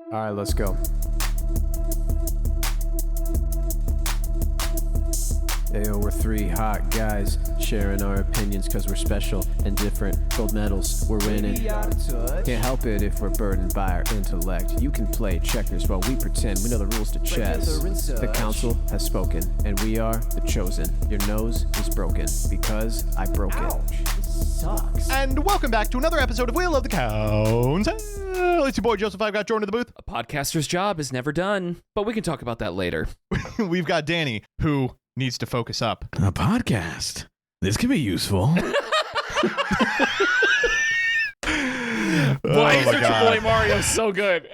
All right, let's go. Ayo, we're three hot guys sharing our opinions because we're special and different. Gold medals, we're winning. Can't help it if we're burdened by our intellect. You can play checkers while we pretend we know the rules to chess. The council has spoken, and we are the chosen. Your nose is broken because I broke it. Sucks. And welcome back to another episode of Wheel of the Council. It's your boy Joseph. I've got Jordan in the booth. A podcaster's job is never done, but we can talk about that later. We've got Danny, who needs to focus up. A podcast. This could be useful. Why is your Boy Mario so good?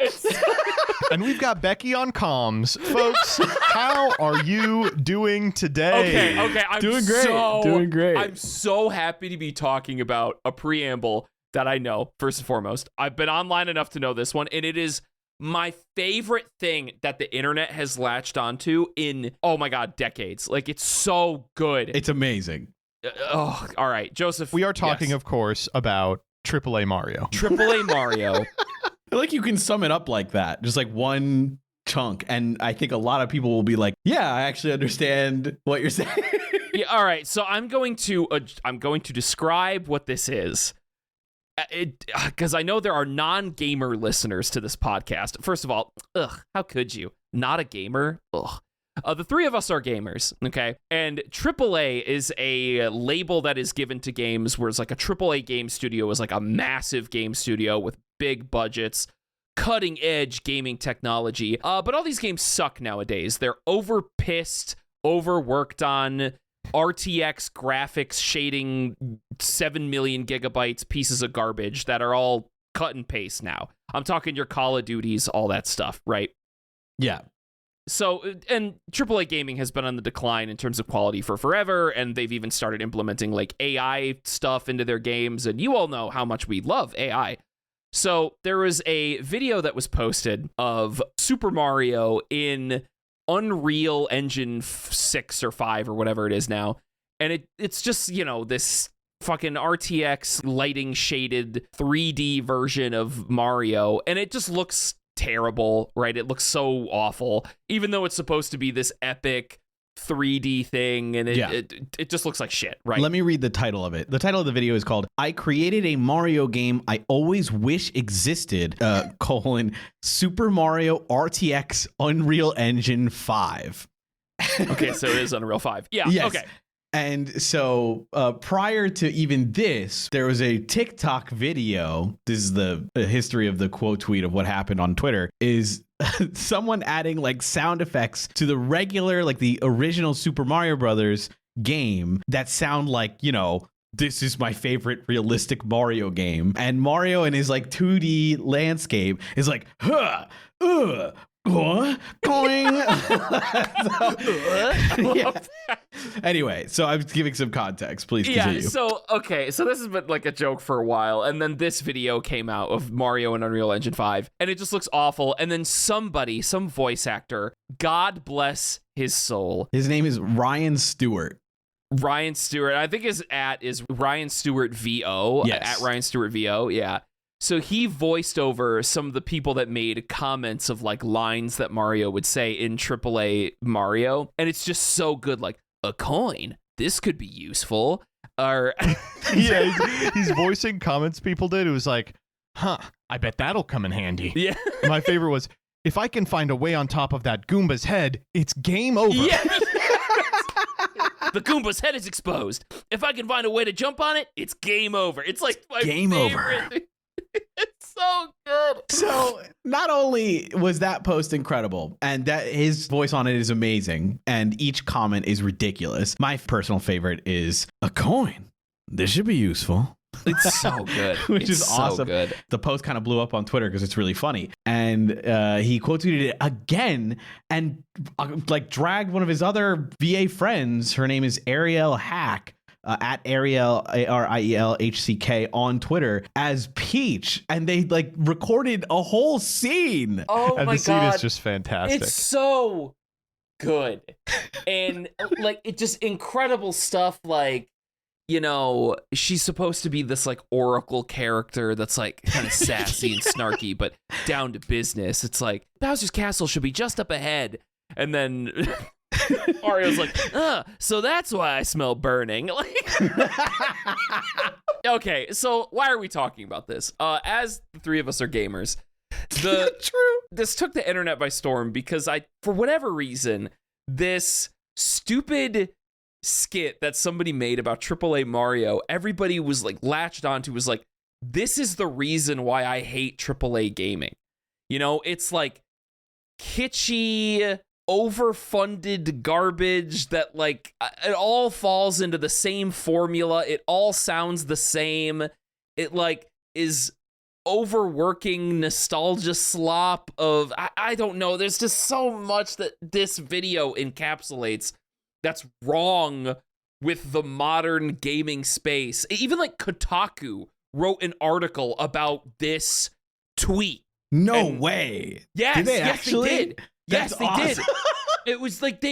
And we've got Becky on comms. Folks, how are you doing today? Okay. I'm Doing great. I'm so happy to be talking about a preamble that I know, first and foremost. I've been online enough to know this one, and it is my favorite thing that the internet has latched onto in, oh my God, decades. Like, it's so good. It's amazing. All right, Joseph. We are talking, yes. of course, about AAA Mario. AAA Mario. I feel like you can sum it up like that. Just like one chunk. And I think a lot of people will be like, yeah, I actually understand what you're saying. Yeah, all right, so I'm going to describe what this is. Because I know there are non-gamer listeners to this podcast. First of all, how could you? Not a gamer? The three of us are gamers, okay? And AAA is a label that is given to games, whereas like a AAA game studio is like a massive game studio with big budgets, cutting-edge gaming technology. But all these games suck nowadays. They're over-pissed, overworked on, RTX graphics shading 7 million gigabytes pieces of garbage that are all cut and paste now. I'm talking your Call of Duties, all that stuff, right? Yeah. So, and AAA gaming has been on the decline in terms of quality for forever, and they've even started implementing like AI stuff into their games, and you all know how much we love AI. So there was a video that was posted of Super Mario in Unreal Engine 6 or 5 or whatever it is now, and it's just, you know, this fucking RTX lighting shaded 3D version of Mario, and it just looks terrible, right? It looks so awful, even though it's supposed to be this epic 3D thing, and it just looks like shit, right? Let me read the title of it. The title of the video is called "I Created a Mario Game I Always Wish Existed: Super Mario RTX Unreal Engine 5." Okay, so it is Unreal 5. Yeah, yes. Okay. And so prior to even this, there was a TikTok video. This is the history of the quote tweet of what happened on Twitter, is someone adding like sound effects to the regular, like the original Super Mario Brothers game that sound like, you know, this is my favorite realistic Mario game. And Mario in his like 2D landscape is like, going. Anyway, so I'm giving some context. Please continue. Yeah, so this has been like a joke for a while, and then this video came out of Mario and Unreal Engine 5, and it just looks awful. And then some voice actor, God bless his soul, his name is Ryan Stewart. I think his @ is Ryan Stewart VO. Yes. At Ryan Stewart VO, yeah. So he voiced over some of the people that made comments of like lines that Mario would say in AAA Mario. And it's just so good. Like, a coin, this could be useful. Or yeah, he's voicing comments people did. It was like, I bet that'll come in handy. Yeah. My favorite was, if I can find a way on top of that Goomba's head, it's game over. Yeah. The Goomba's head is exposed. If I can find a way to jump on it, it's game over. It's like my game favorite. over. It's so good. So not only was that post incredible, and that his voice on it is amazing, and each comment is ridiculous. My personal favorite is a coin. This should be useful. It's so good. Which is awesome. So good. The post kind of blew up on Twitter because it's really funny. And he quote tweeted it again and like dragged one of his other VA friends. Her name is Ariel Hack. At Ariel, ARIELHCK on Twitter as Peach, and they like recorded a whole scene. Oh and my the scene God. is just fantastic. It's so good. And like, it just incredible stuff. Like, you know, she's supposed to be this like oracle character that's like kind of sassy and snarky, but down to business. It's like Bowser's Castle should be just up ahead. And then Mario's like, so that's why I smell burning. Okay, so why are we talking about this? As the three of us are gamers, this took the internet by storm because for whatever reason, this stupid skit that somebody made about AAA Mario, everybody was like latched onto, was like, this is the reason why I hate AAA gaming. You know, it's like kitschy, overfunded garbage that like it all falls into the same formula. It all sounds the same. It like is overworking nostalgia slop of I don't know. There's just so much that this video encapsulates that's wrong with the modern gaming space. Even like Kotaku wrote an article about this tweet. No way. Yes, did they yes, actually? they did. Yes, they did. It was like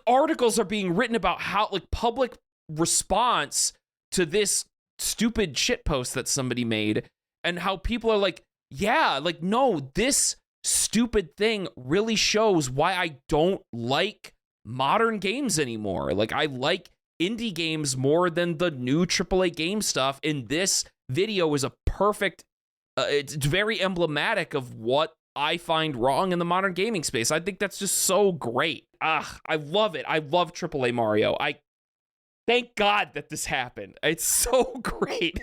articles are being written about how like public response to this stupid shitpost that somebody made, and how people are like, yeah, like, no, this stupid thing really shows why I don't like modern games anymore. Like, I like indie games more than the new AAA game stuff. And this video is a perfect, it's very emblematic of what I find wrong in the modern gaming space. I think that's just so great. I love it. I love AAA Mario. Thank God that this happened. It's so great.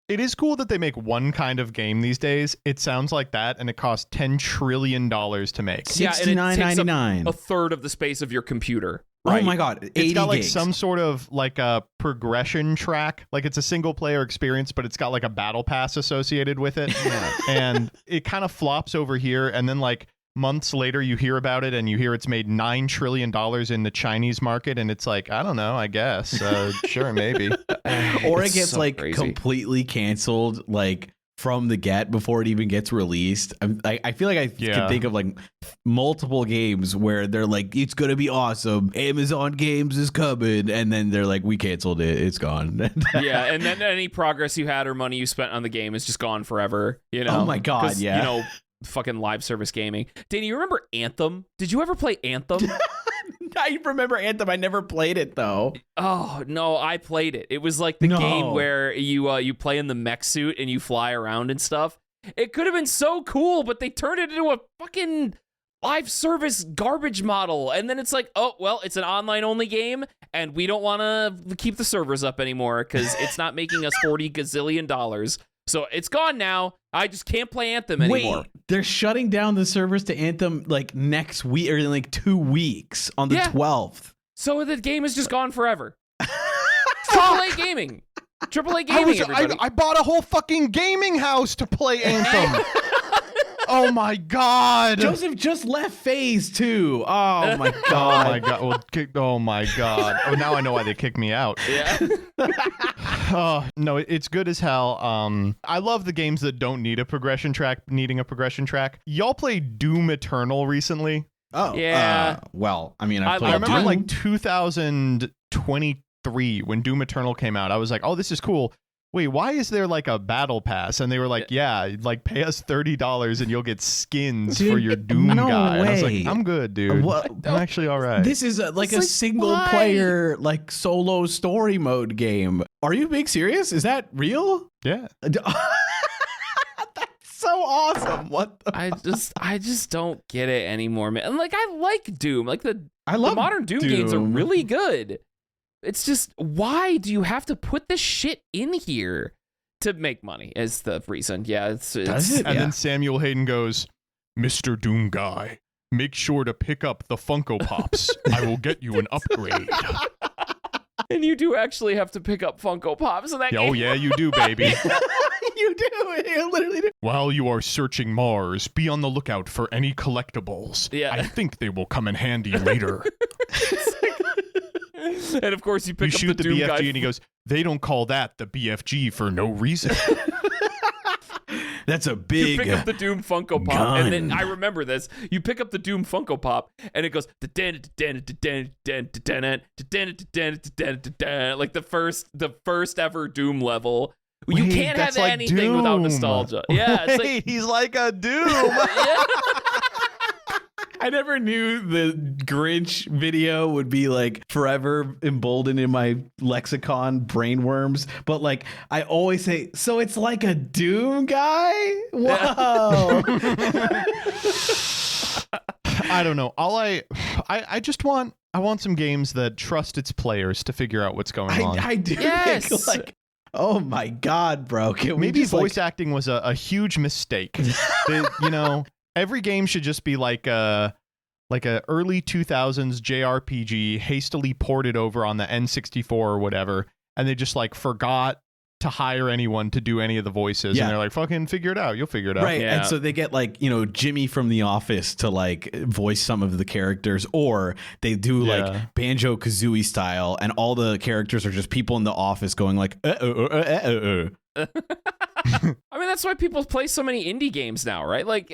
It is cool that they make one kind of game these days. It sounds like that, and it costs $10 trillion to make. $69.99. A third of the space of your computer. Right? Oh my God, 80 It's got like gigs. some sort of like a progression track. Like it's a single player experience, but it's got like a battle pass associated with it. And it kind of flops over here, and then like months later you hear about it and you hear it's made $9 trillion in the Chinese market, and it's like, I don't know, I guess. Sure, maybe. Or it gets so like crazy. completely canceled like from the get before it even gets released. I feel like I can think of like multiple games where they're like, it's gonna be awesome, Amazon Games is coming, and then they're like, we canceled it, it's gone. Yeah, and then any progress you had or money you spent on the game is just gone forever, you know? Oh my God, yeah. You know, fucking live service gaming. Danny, you remember Anthem? Did you ever play Anthem? I remember Anthem. I never played it though. Oh no, I played it. It was like the game where you play in the mech suit and you fly around and stuff. It could have been so cool, but they turned it into a fucking live service garbage model. And then it's like, oh well, it's an online only game, and we don't want to keep the servers up anymore because it's not making us $40 gazillion. So it's gone now. I just can't play Anthem anymore. Wait, they're shutting down the servers to Anthem like next week or in like 2 weeks on the 12th. So the game is just gone forever. AAA gaming. AAA gaming, everybody. I bought a whole fucking gaming house to play Anthem. Oh my God. Joseph just left phase 2. Oh my God. Oh my God. Well, oh my God. Oh, now I know why they kicked me out. Yeah. Oh, no, it's good as hell. I love the games that don't need a progression track, needing a progression track. Y'all played Doom Eternal recently? Oh, yeah. Well, I mean, I played remember Doom. like 2023 when Doom Eternal came out. I was like, oh, this is cool. Wait, why is there like a battle pass? And they were like, yeah, like pay us $30 and you'll get skins for your Doom guy. And I was like, I'm good, dude. I'm actually all right. This is like a single player, like solo story mode game. Are you being serious? Is that real? Yeah. That's so awesome. What the I just don't get it anymore, man. And like, I like Doom. Like the love modern Doom games are really good. It's just, why do you have to put this shit in here? To make money is the reason. Yeah, it's Does it? And then Samuel Hayden goes, Mr. Doom guy, make sure to pick up the Funko Pops. I will get you an upgrade. And you do actually have to pick up Funko Pops in that game. Oh yeah, you do, baby. You do. You literally do. While you are searching Mars, be on the lookout for any collectibles. Yeah. I think they will come in handy later. And of course you pick You up shoot the Doom BFG guy. and he goes, they don't call that the BFG for no reason. That's a You big pick up the Doom Funko Pop, gun. and then I remember this. You pick up the Doom Funko Pop, and it goes like the first ever Doom level. You Wait, can't that's have like anything without Doom. nostalgia. Yeah, it's like Wait, he's like a Doom. yeah. I never knew the Grinch video would be like forever emboldened in my lexicon, brainworms. But like, I always say, so it's like a Doom guy? Whoa. I don't know. I just want some games that trust its players to figure out what's going on. I do Yes. think like, oh my God, bro. Can we Maybe just voice acting was a huge mistake. Every game should just be like a early 2000s JRPG hastily ported over on the N64 or whatever, and they just like forgot to hire anyone to do any of the voices. Yeah. And they're like, fucking figure it out. You'll figure it out. Right. Yeah. And so they get like, Jimmy from The Office to like voice some of the characters, or they do Yeah. like Banjo Kazooie style, and all the characters are just people in the office going like, I mean, that's why people play so many indie games now, right? Like,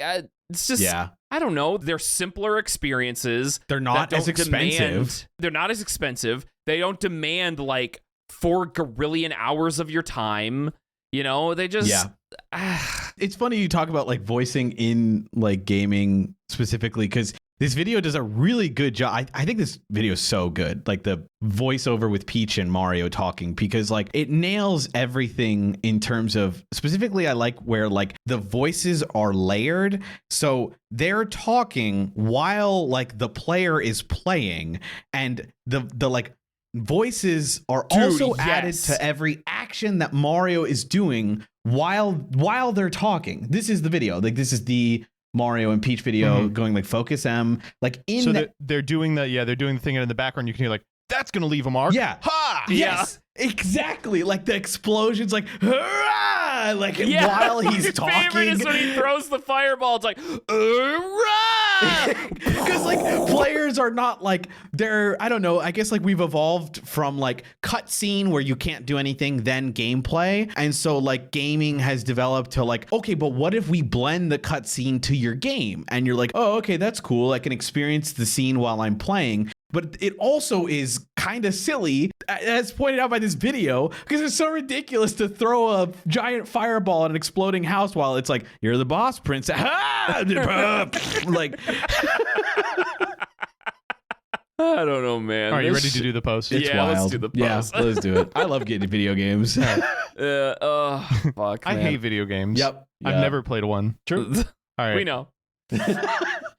it's just, Yeah. I don't know. They're simpler experiences. They're not that as don't expensive. They're not as expensive. They don't demand like 4 gazillion hours of your time. They just. Yeah. It's funny you talk about like voicing in like gaming specifically, because this video does a really good job. I think this video is so good. Like the voiceover with Peach and Mario talking, because like it nails everything in terms of, specifically I like where like the voices are layered. So they're talking while like the player is playing, and the like voices are Dude, also added yes. to every action that Mario is doing while they're talking. This is the video. Like this is the Mario and Peach video going like focus M, like in So that. they're doing they're doing the thing, and in the background you can hear like, that's gonna leave a mark. Yeah. Ha! Yes, exactly. Like the explosions, like hurrah! Like while he's My talking. favorite is when he throws the fireball. It's like, hurrah! Because like players are not like, they're, I don't know, I guess like we've evolved from like cutscene where you can't do anything, then gameplay, and so like gaming has developed to like, okay, but what if we blend the cutscene to your game, and you're like, oh, okay, that's cool, I can experience the scene while I'm playing. But it also is kind of silly, as pointed out by this video, because it's so ridiculous to throw a giant fireball at an exploding house while it's like, you're the boss, princess. Like, I don't know, man. Are you This ready to do the post? it's Yeah, wild. let's do the Yeah, post. let's do it. I love getting into video games. Fuck, I man. hate video games. Yep. I've never played one. True. All right. We know.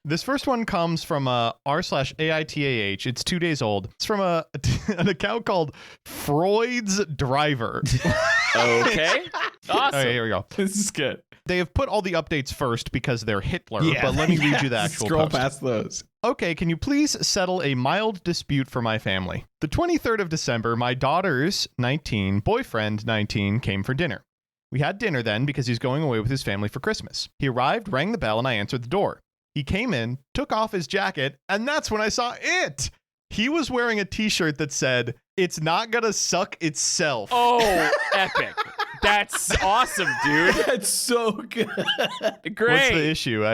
This first one comes from r/AITAH. It's 2 days old. It's from an account called Freud's Driver. Okay. Awesome. All right, here we go. This is good. They have put all the updates first because they're Hitler, but let me read you the actual Scroll post. past those. Okay, can you please settle a mild dispute for my family? The 23rd of December, my daughter's 19, boyfriend 19, came for dinner. We had dinner then because he's going away with his family for Christmas. He arrived, rang the bell, and I answered the door. He came in, took off his jacket, and that's when I saw it. He was wearing a t-shirt that said, "It's not gonna suck itself." Oh, epic. That's awesome, dude. That's so good. Great. What's the issue?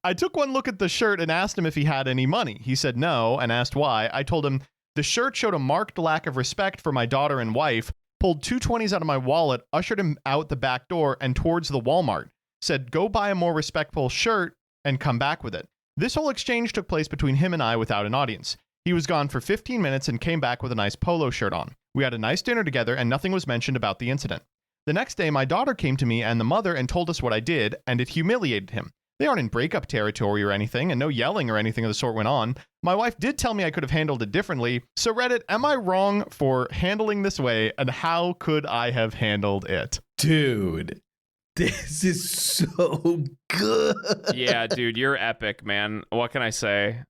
I took one look at the shirt and asked him if he had any money. He said no and asked why. I told him the shirt showed a marked lack of respect for my daughter and wife, pulled 2 20s out of my wallet, ushered him out the back door and towards the Walmart, said go buy a more respectful shirt and come back with it. This whole exchange took place between him and I without an audience. He was gone for 15 minutes and came back with a nice polo shirt on. We had a nice dinner together and nothing was mentioned about the incident. The next day, my daughter came to me and the mother and told us what I did, and it humiliated him. They aren't in breakup territory or anything, and no yelling or anything of the sort went on. My wife did tell me I could have handled it differently. So Reddit, am I wrong for handling this way, and how could I have handled it? Dude, this is so good. Yeah, dude, you're epic, man. What can I say?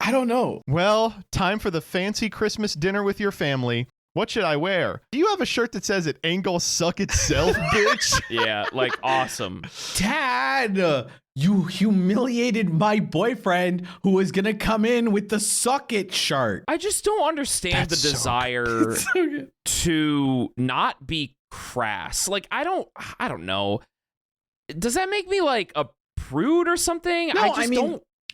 I don't know. Well, time for the fancy Christmas dinner with your family. What should I wear? Do you have a shirt that says it ain't gonna suck itself, bitch? Yeah, like awesome. Dad, you humiliated my boyfriend who was gonna come in with the suck it shirt. I just don't understand That's the so desire So good. to not be crass. Like I don't know. does that make me like a prude or something? No,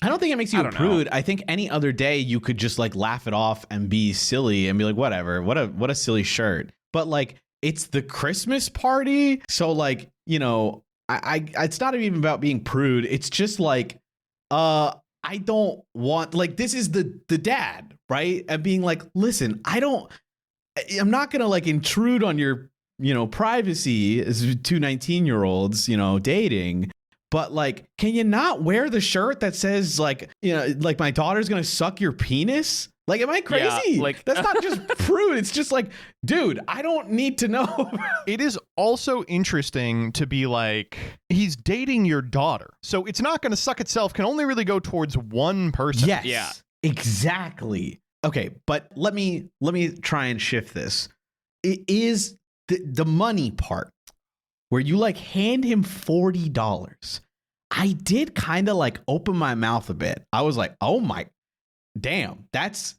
I don't think it makes you a don't prude. I think any other day you could just like laugh it off and be silly and be like, whatever, what a silly shirt. But like, it's the Christmas party. So like, you know, I it's not even about being prude. It's just like, I don't want, like, this is the dad, right? And being like, listen, I'm not going to like intrude on your, you know, privacy as two 19-year-olds, you know, dating. But like, can you not wear the shirt that says like, you know, like my daughter's going to suck your penis? Like, am I crazy? Yeah, like that's not just prude. It's just like, dude, I don't need to know. It is also interesting to be like, he's dating your daughter. So it's not going to suck itself, can only really go towards one person. Yes. Yeah. Exactly. Okay, but let me try and shift this. It is the money part where you like hand him $40. I did kind of like open my mouth a bit. I was like, oh my damn, that's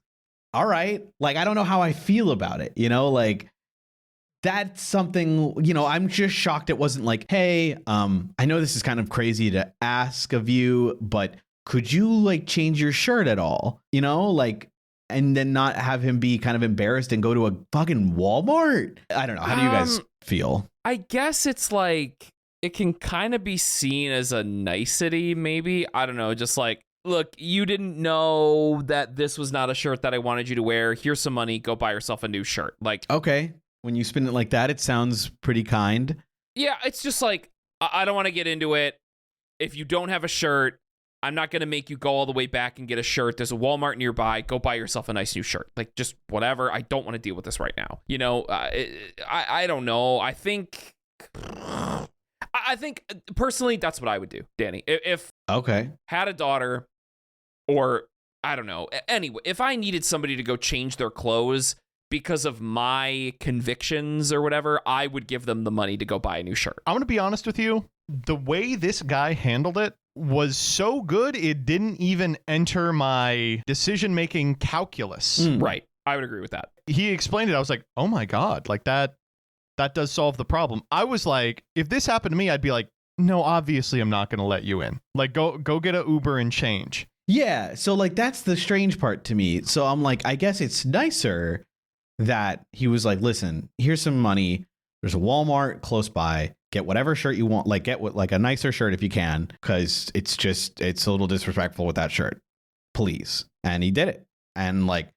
all right. Like, I don't know how I feel about it, you know, like that's something, you know, I'm just shocked it wasn't like, hey, I know this is kind of crazy to ask of you, but could you like change your shirt at all? You know, like, and then not have him be kind of embarrassed and go to a fucking Walmart. I don't know. How do you guys feel? I guess it's like, it can kind of be seen as a nicety, maybe. I don't know, just like, look, you didn't know that this was not a shirt that I wanted you to wear. Here's some money. Go buy yourself a new shirt. Like, okay, when you spin it like that, it sounds pretty kind. Yeah, it's just like, I don't want to get into it. If you don't have a shirt, I'm not going to make you go all the way back and get a shirt. There's a Walmart nearby. Go buy yourself a nice new shirt. Like, just whatever. I don't want to deal with this right now. You know, I don't know. I think personally, that's what I would do, Danny. If okay, had a daughter, or I don't know. Anyway, if I needed somebody to go change their clothes because of my convictions or whatever, I would give them the money to go buy a new shirt. I'm going to be honest with you. The way this guy handled it was so good, it didn't even enter my decision-making calculus. Right. I would agree with that. He explained it. I was like, oh my God, like that does solve the problem. I was like, if this happened to me, I'd be like, no, obviously I'm not going to let you in. Like, go get an Uber and change. Yeah. So like, that's the strange part to me. So I'm like, I guess it's nicer that he was like, listen, here's some money. There's a Walmart close by. Get whatever shirt you want. Like, get like a nicer shirt if you can, because it's a little disrespectful with that shirt. Please. And he did it. And like,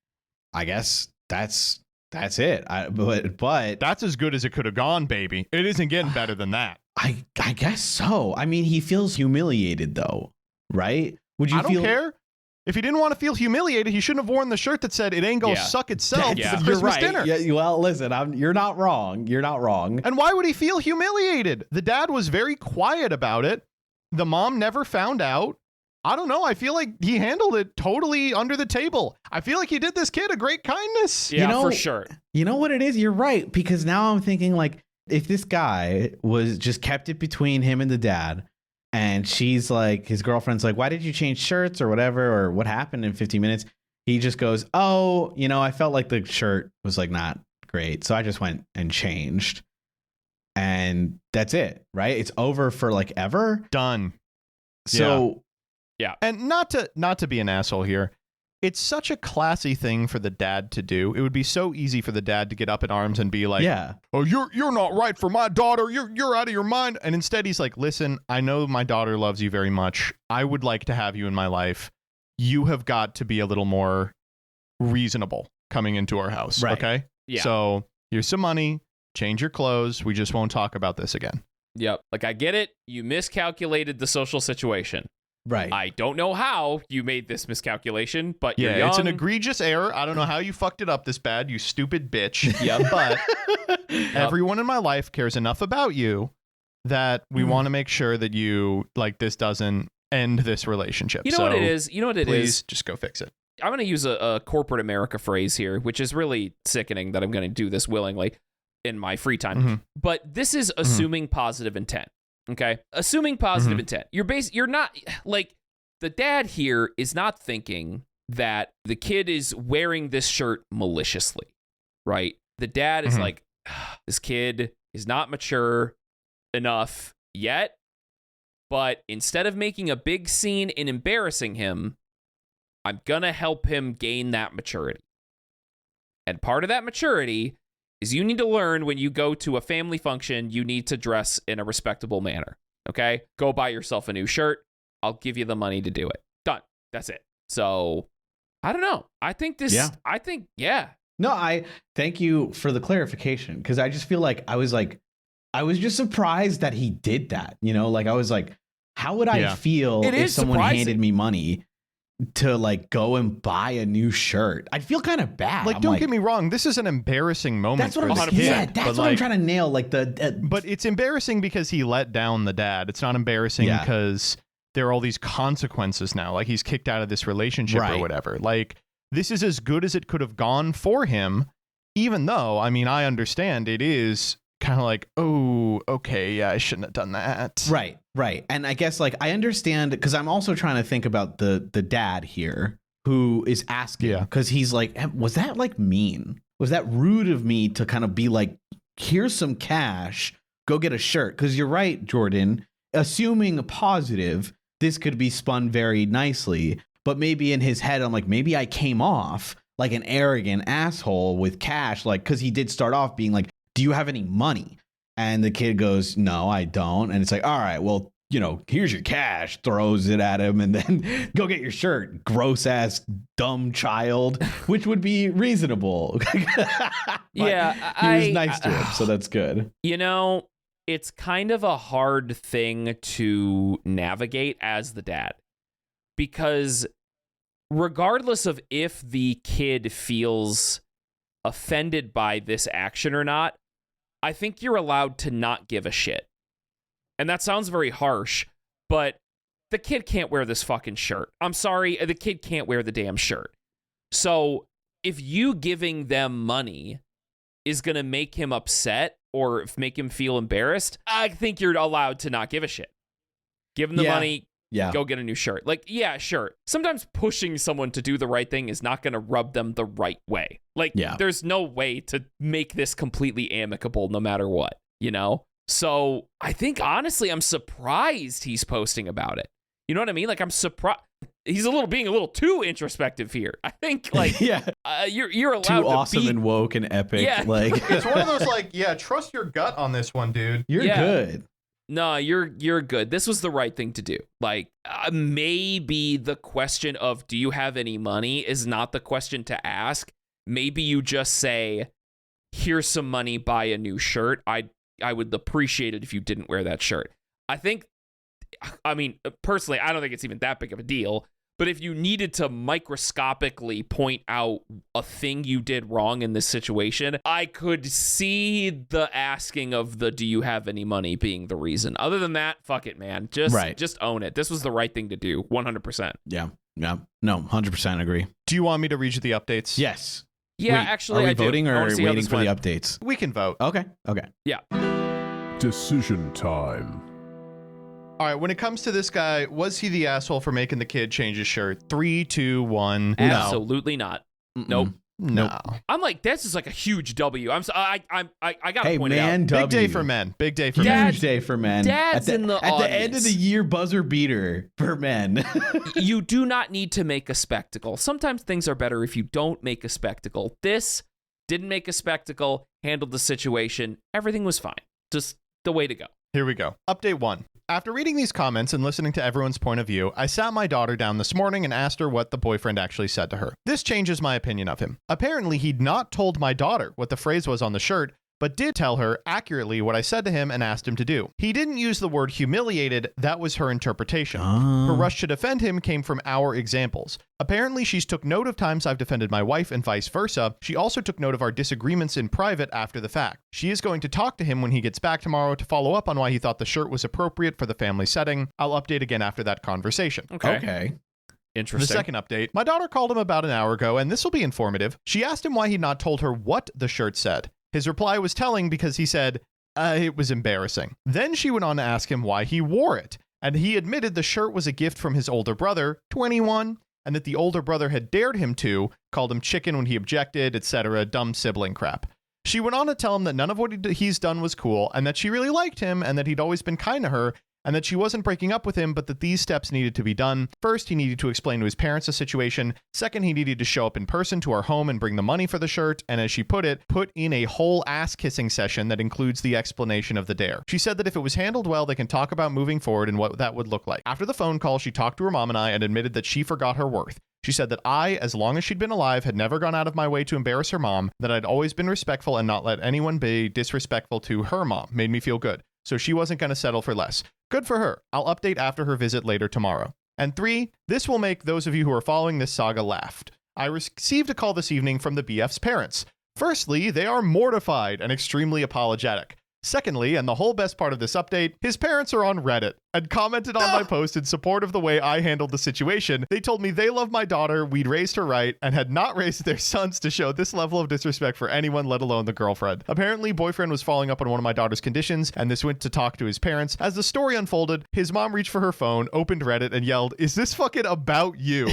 I guess that's it. But that's as good as it could have gone, baby. It isn't getting better than that. I guess so. I mean, he feels humiliated though, right? Would you I don't care. If he didn't want to feel humiliated, he shouldn't have worn the shirt that said it ain't gonna suck itself Yeah. at the You're Christmas right. dinner. Yeah, well, listen, you're not wrong. You're not wrong. And why would he feel humiliated? The dad was very quiet about it. The mom never found out. I don't know. I feel like he handled it totally under the table. I feel like he did this kid a great kindness. Yeah, You know, for sure. You know what it is? You're right. Because now I'm thinking like, if this guy was just kept it between him and the dad, and she's like, his girlfriend's like, why did you change shirts or whatever? Or what happened in 15 minutes? He just goes, oh, you know, I felt like the shirt was like not great. So I just went and changed. And that's it, right? It's over for like ever. Done. So Yeah. And not to be an asshole here, it's such a classy thing for the dad to do. It would be so easy for the dad to get up in arms and be like, yeah, oh, you're not right for my daughter. You're out of your mind. And instead he's like, listen, I know my daughter loves you very much. I would like to have you in my life. You have got to be a little more reasonable coming into our house. Right. Okay. Yeah. So here's some money. Change your clothes. We just won't talk about this again. Yep. Like, I get it. You miscalculated the social situation. right. I don't know how you made this miscalculation, but you're Yeah, young. it's an egregious error. I don't know how you fucked it up this bad, you stupid bitch. Yep. But everyone in my life cares enough about you that we want to make sure that you, like, this doesn't end this relationship. You know what it is? You know what it please is? just go fix it. I'm going to use a corporate America phrase here, which is really sickening that I'm going to do this willingly in my free time. Mm-hmm. But this is assuming positive intent. Okay? Assuming positive intent. You're not, like, the dad here is not thinking that the kid is wearing this shirt maliciously, right? The dad is like, this kid is not mature enough yet. But instead of making a big scene and embarrassing him, I'm going to help him gain that maturity. And part of that maturity is you need to learn when you go to a family function, you need to dress in a respectable manner. Okay? Go buy yourself a new shirt. I'll give you the money to do it. Done. That's it. So, I don't know. I think this, yeah. No, I thank you for the clarification, because I just feel like I was just surprised that he did that. You know, like I was like, how would I feel if someone handed me money to like go and buy a new shirt? I'd feel kind of bad. Like, don't get me wrong, this is an embarrassing moment. That's what for I'm the kid, Yeah, that's what I'm trying to nail. Like but it's embarrassing because he let down the dad. It's not embarrassing because there are all these consequences now. Like he's kicked out of this relationship or whatever. Like this is as good as it could have gone for him, even though, I mean, I understand it is kind of like, oh, okay, yeah, I shouldn't have done that. Right. And I guess like I understand, because I'm also trying to think about the dad here who is asking, because he's like, was that like mean? Was that rude of me to kind of be like, here's some cash, go get a shirt? Because you're right, Jordan, assuming a positive, this could be spun very nicely. But maybe in his head, I'm like, maybe I came off like an arrogant asshole with cash, like, because he did start off being like, do you have any money? And the kid goes, no, I don't. And it's like, all right, well, you know, here's your cash, throws it at him, and then go get your shirt, gross ass dumb child, which would be reasonable. Yeah, he was nice to him, so that's good. You know, it's kind of a hard thing to navigate as the dad, because regardless of if the kid feels offended by this action or not, I think you're allowed to not give a shit. And that sounds very harsh, but the kid can't wear this fucking shirt. I'm sorry, the kid can't wear the damn shirt. So if you giving them money is going to make him upset or make him feel embarrassed, I think you're allowed to not give a shit. Give him the money. Yeah. Go get a new shirt. Like, yeah, sure. Sometimes pushing someone to do the right thing is not going to rub them the right way. Like, there's no way to make this completely amicable no matter what, you know? So I think, honestly, I'm surprised he's posting about it. You know what I mean? Like, I'm surprised. He's being a little too introspective here. I think, like, you're allowed too to awesome be... and woke and epic. Yeah. Like, it's one of those, like, trust your gut on this one, dude. You're good. No, you're good. This was the right thing to do. Like, maybe the question of, do you have any money is not the question to ask. Maybe you just say, here's some money, buy a new shirt. I would appreciate it if you didn't wear that shirt. I mean, personally, I don't think it's even that big of a deal. But if you needed to microscopically point out a thing you did wrong in this situation, I could see the asking of the, do you have any money, being the reason. Other than that, fuck it, man. Just own it. This was the right thing to do. 100%. Yeah. No, 100% agree. Do you want me to read you the updates? Yes. Yeah, actually, are we voting or waiting for the updates? We can vote. Okay. Yeah. Decision time. All right, when it comes to this guy, was he the asshole for making the kid change his shirt? 3, 2, 1. Absolutely not. Nope. No. I'm like, this is like a huge W. I gotta point it out. Big day for men. Big day for men. Huge day for men. Dad's in the audience. At the end of the year, buzzer beater for men. You do not need to make a spectacle. Sometimes things are better if you don't make a spectacle. This didn't make a spectacle, handled the situation. Everything was fine. Just the way to go. Here we go. Update 1. After reading these comments and listening to everyone's point of view, I sat my daughter down this morning and asked her what the boyfriend actually said to her. This changes my opinion of him. Apparently, he'd not told my daughter what the phrase was on the shirt, but did tell her accurately what I said to him and asked him to do. He didn't use the word humiliated. That was her interpretation. Her rush to defend him came from our examples. Apparently, she's took note of times I've defended my wife and vice versa. She also took note of our disagreements in private after the fact. She is going to talk to him when he gets back tomorrow to follow up on why he thought the shirt was appropriate for the family setting. I'll update again after that conversation. Okay. Interesting. The second update. My daughter called him about an hour ago, and this will be informative. She asked him why he'd not told her what the shirt said. His reply was telling because he said, it was embarrassing. Then she went on to ask him why he wore it, and he admitted the shirt was a gift from his older brother, 21, and that the older brother had dared him to, called him chicken when he objected, etc., dumb sibling crap. She went on to tell him that none of what he's done was cool, and that she really liked him, and that he'd always been kind to her, and that she wasn't breaking up with him, but that these steps needed to be done. First, he needed to explain to his parents the situation. Second, he needed to show up in person to our home and bring the money for the shirt, and as she put it, put in a whole ass-kissing session that includes the explanation of the dare. She said that if it was handled well, they can talk about moving forward and what that would look like. After the phone call, she talked to her mom and I and admitted that she forgot her worth. She said that I, as long as she'd been alive, had never gone out of my way to embarrass her mom, that I'd always been respectful and not let anyone be disrespectful to her mom. Made me feel good. So she wasn't going to settle for less. Good for her. I'll update after her visit later tomorrow. And 3, this will make those of you who are following this saga laugh. I received a call this evening from the BF's parents. Firstly, they are mortified and extremely apologetic. Secondly, and the whole best part of this update, his parents are on Reddit and commented on my post in support of the way I handled the situation. They told me they love my daughter, we'd raised her right, and had not raised their sons to show this level of disrespect for anyone, let alone the girlfriend. Apparently, boyfriend was following up on one of my daughter's conditions, and this went to talk to his parents. As the story unfolded, his mom reached for her phone, opened Reddit, and yelled, "Is this fucking about you?"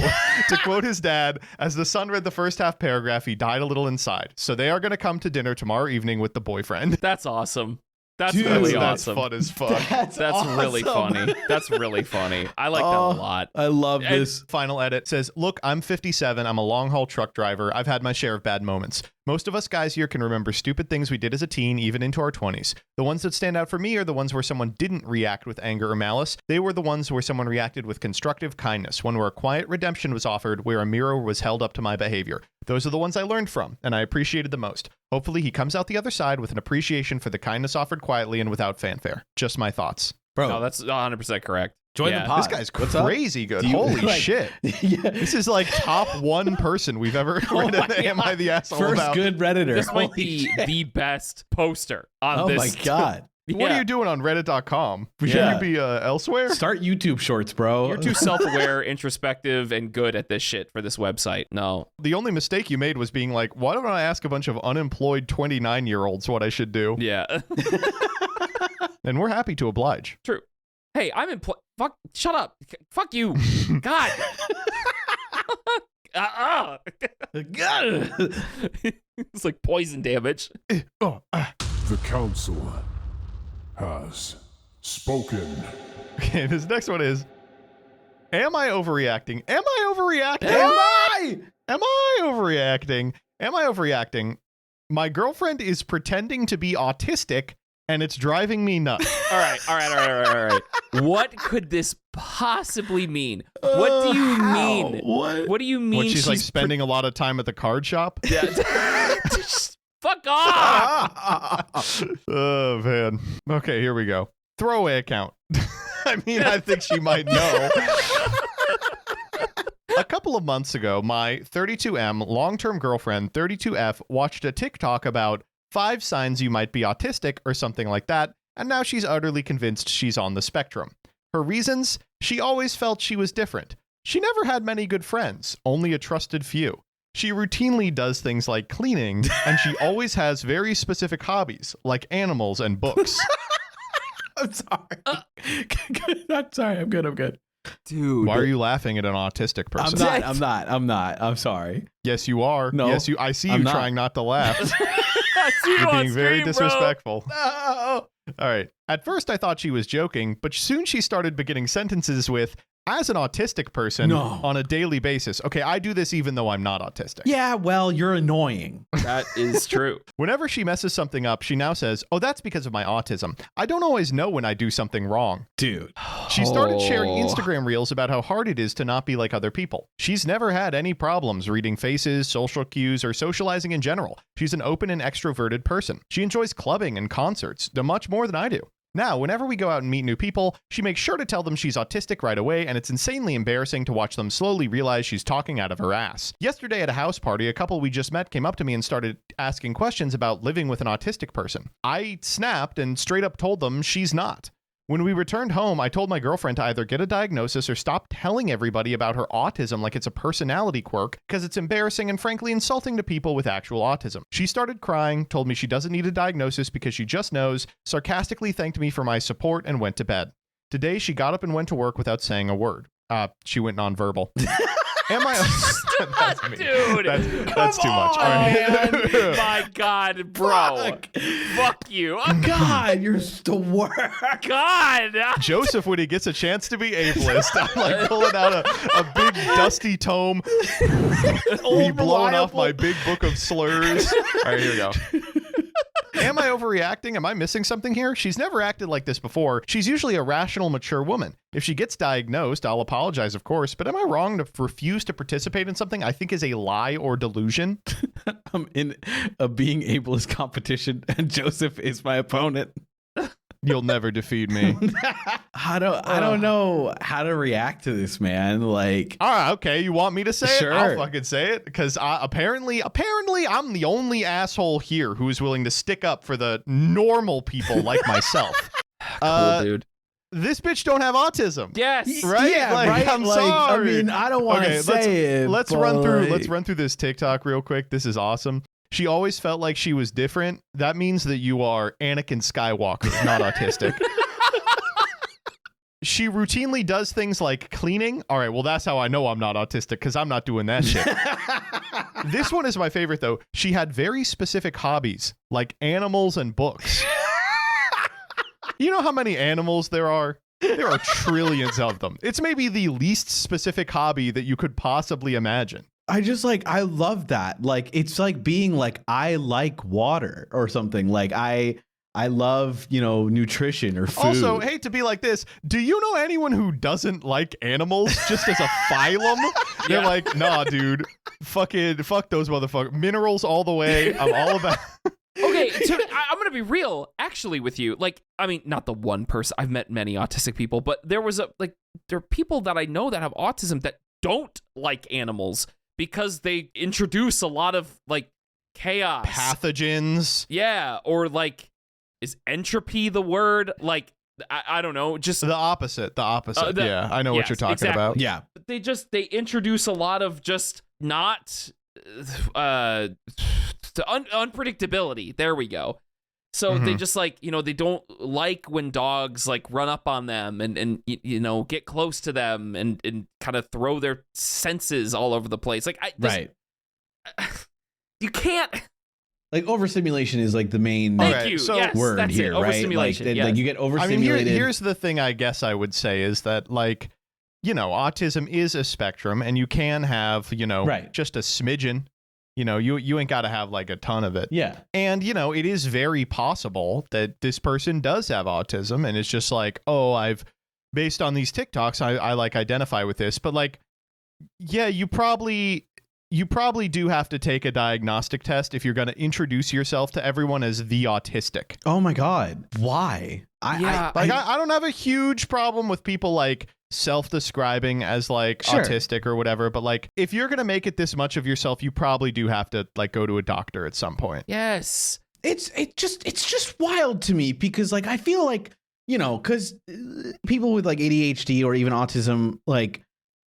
To quote his dad, as the son read the first half paragraph, he died a little inside. So they are going to come to dinner tomorrow evening with the boyfriend. That's awesome. That's Dude, really That's awesome. fun as fuck. That's awesome. really funny. That's really funny. I like that a lot. I love And this. final edit says, look, I'm 57. I'm a long haul truck driver. I've had my share of bad moments. Most of us guys here can remember stupid things we did as a teen, even into our 20s. The ones that stand out for me are the ones where someone didn't react with anger or malice. They were the ones where someone reacted with constructive kindness, one where a quiet redemption was offered, where a mirror was held up to my behavior. Those are the ones I learned from, and I appreciated the most. Hopefully he comes out the other side with an appreciation for the kindness offered quietly and without fanfare. Just my thoughts. Bro, No, that's 100% correct. join yeah. the pod. This guy's What's up? crazy good. Do you- Holy like- shit. Yeah. This is like top one person we've ever read my an Am I the Asshole First about. good Redditor. This might Holy be shit. the best poster on Oh this. my god. What are Yeah. you doing on reddit.com? Should Yeah. you be elsewhere? Start YouTube shorts, bro. You're too self-aware, introspective, and good at this shit for this website. No. The only mistake you made was being like, why don't I ask a bunch of unemployed 29-year-olds what I should do? Yeah. And we're happy to oblige. True. Hey, I'm employed. Fuck. Shut up. Fuck you. God. It's like poison damage. The Council has spoken. Okay, this next one is, am I overreacting? Am I overreacting? Am I overreacting? Am I overreacting? My girlfriend is pretending to be autistic, and it's driving me nuts. All right. What could this possibly mean? What do you mean? What do you mean? When she's like spending a lot of time at the card shop. Yeah. Just fuck off. Oh, man. Okay, here we go. Throwaway account. I mean, I think she might know. A couple of months ago, my 32M long-term girlfriend, 32F, watched a TikTok about 5 signs you might be autistic or something like that, and now she's utterly convinced she's on the spectrum. Her reasons? She always felt she was different. She never had many good friends, only a trusted few. She routinely does things like cleaning, and she always has very specific hobbies, like animals and books. I'm sorry. I'm sorry. I'm good. Dude. Why are you laughing at an autistic person? I'm not. I'm sorry. Yes, you are. No, yes, I see I'm you not. trying not to laugh. You're being very disrespectful. All right. At first, I thought she was joking, but soon she started beginning sentences with, as an autistic person No. on a daily basis. Okay, I do this even though I'm not autistic. Yeah, well, you're annoying. That is true. Whenever she messes something up, she now says, oh, that's because of my autism. I don't always know when I do something wrong. Dude. She started sharing Oh. Instagram reels about how hard it is to not be like other people. She's never had any problems reading faces, social cues, or socializing in general. She's an open and extroverted person. She enjoys clubbing and concerts, much more than I do. Now, whenever we go out and meet new people, she makes sure to tell them she's autistic right away, and it's insanely embarrassing to watch them slowly realize she's talking out of her ass. Yesterday at a house party, a couple we just met came up to me and started asking questions about living with an autistic person. I snapped and straight up told them she's not. When we returned home, I told my girlfriend to either get a diagnosis or stop telling everybody about her autism like it's a personality quirk, because it's embarrassing and frankly insulting to people with actual autism. She started crying, told me she doesn't need a diagnosis because she just knows, sarcastically thanked me for my support, and went to bed. Today, she got up and went to work without saying a word. She went nonverbal. Am I? That's me. Dude, That's too much. All right. My God, bro. Fuck you. God, you're the worst. God. Joseph, when he gets a chance to be ableist, I'm like pulling out a big dusty tome, me blowing off my big book of slurs. All right, here we go. Am I overreacting? Am I missing something here? She's never acted like this before. She's usually a rational, mature woman. If she gets diagnosed, I'll apologize, of course, but am I wrong to refuse to participate in something I think is a lie or delusion? I'm in a being ableist competition, and Joseph is my opponent. You'll never defeat me. I don't know how to react to this, man. Like, All right, okay. You want me to say Sure. it? I'll fucking say it because apparently, I'm the only asshole here who is willing to stick up for the normal people like myself. Cool, dude. This bitch don't have autism. Yes. Right? Yeah, Like, right. I'm Like, sorry. I mean, I don't want to say it. Let's but run through. like- Let's run through this TikTok real quick. This is awesome. She always felt like she was different. That means that you are Anakin Skywalker, not autistic. She routinely does things like cleaning. All right, well, that's how I know I'm not autistic, because I'm not doing that shit. This one is my favorite, though. She had very specific hobbies, like animals and books. You know how many animals there are? There are trillions of them. It's maybe the least specific hobby that you could possibly imagine. I love that. Like, it's like being like, I like water or something. Like, I love, nutrition or food. Also, hate to be like this, do you know anyone who doesn't like animals just as a phylum? They're Yeah. like, nah, dude, fuck those motherfuckers. Minerals all the way. I'm all about. Okay, so I'm gonna be real, actually, with you. Like, I mean, not the one person. I've met many autistic people, but there are people that I know that have autism that don't like animals because they introduce a lot of like chaos, Pathogens. yeah, or like, is entropy the word? Like, I don't know, just The opposite. Yeah, I know what yes, you're talking exactly. about. Yeah. they introduce a lot of just not unpredictability. There we go. So they just like, they don't like when dogs like run up on them and get close to them and kind of throw their senses all over the place. Like, Right. You can't. Like, overstimulation is like the main Thank Alright, you. so- Yes, word that's here, it. right? Overstimulation. Like, yes. like you get I mean, overstimulated. here's the thing I guess I would say is that, like, autism is a spectrum, and you can have, Right. just a smidgen. You ain't got to have like a ton of it. Yeah. And, it is very possible that this person does have autism, and it's just like, oh, based on these TikToks, I like identify with this. But like, yeah, you probably do have to take a diagnostic test if you're going to introduce yourself to everyone as the autistic. Oh my God. Why? Yeah. I don't have a huge problem with people like self-describing as like Sure. autistic or whatever, but like, if you're going to make it this much of yourself, you probably do have to like go to a doctor at some point. Yes. It's just wild to me because like I feel like because people with like ADHD or even autism, like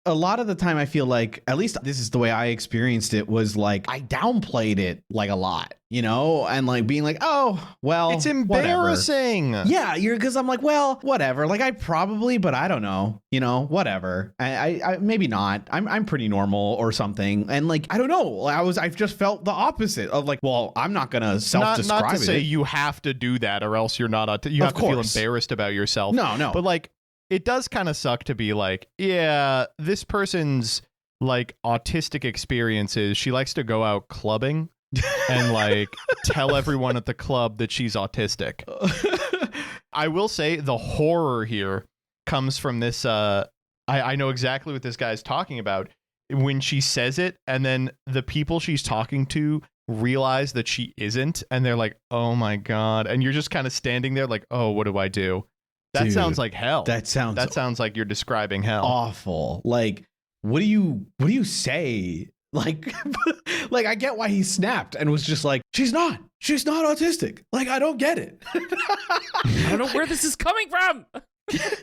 a lot of the time I feel like, at least this is the way I experienced it, was like I downplayed it like a lot, and like being like, oh well, It's whatever. embarrassing. Yeah, because I'm like, well, whatever. Like I probably, but I don't know, whatever. I maybe not. I'm pretty normal or something. And like, I don't know. I've just felt the opposite of like, well, I'm not gonna self-describe Not to say it. you have to do that or else you're not. You have to feel course. embarrassed about yourself. No. But like, it does kind of suck to be like, yeah, this person's like autistic experiences. She likes to go out clubbing and like tell everyone at the club that she's autistic. I will say the horror here comes from this. I know exactly what this guy's talking about when she says it, and then the people she's talking to realize that she isn't, and they're like, oh my God. And you're just kind of standing there like, oh, what do I do? That Dude, sounds like hell. That sounds like you're describing hell. awful. Like, what do you say? Like, like I get why he snapped and was just like, she's not autistic. Like, I don't get it. I don't know where this is coming from.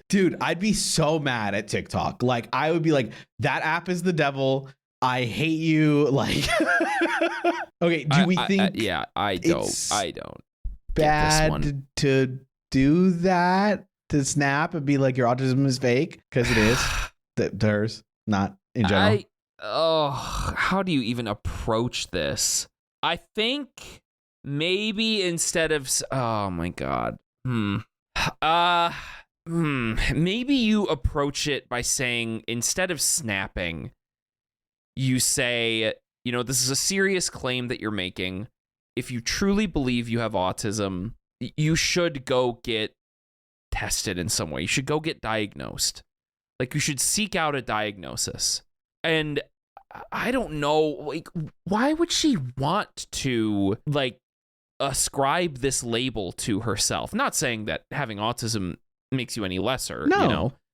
Dude, I'd be so mad at TikTok. Like, I would be like, that app is the devil. I hate you. Like, okay, do we think Yeah, I it's don't get this one. bad to do that? To snap and be like, your autism is fake? Because it is. Theirs, not in general. how do you even approach this? I think maybe instead of, oh my God. Maybe you approach it by saying, instead of snapping, you say, this is a serious claim that you're making. If you truly believe you have autism, you should go get tested in some way. You should go get diagnosed. Like, you should seek out a diagnosis. And I don't know, like, why would she want to, like, ascribe this label to herself? Not saying that having autism makes you any lesser,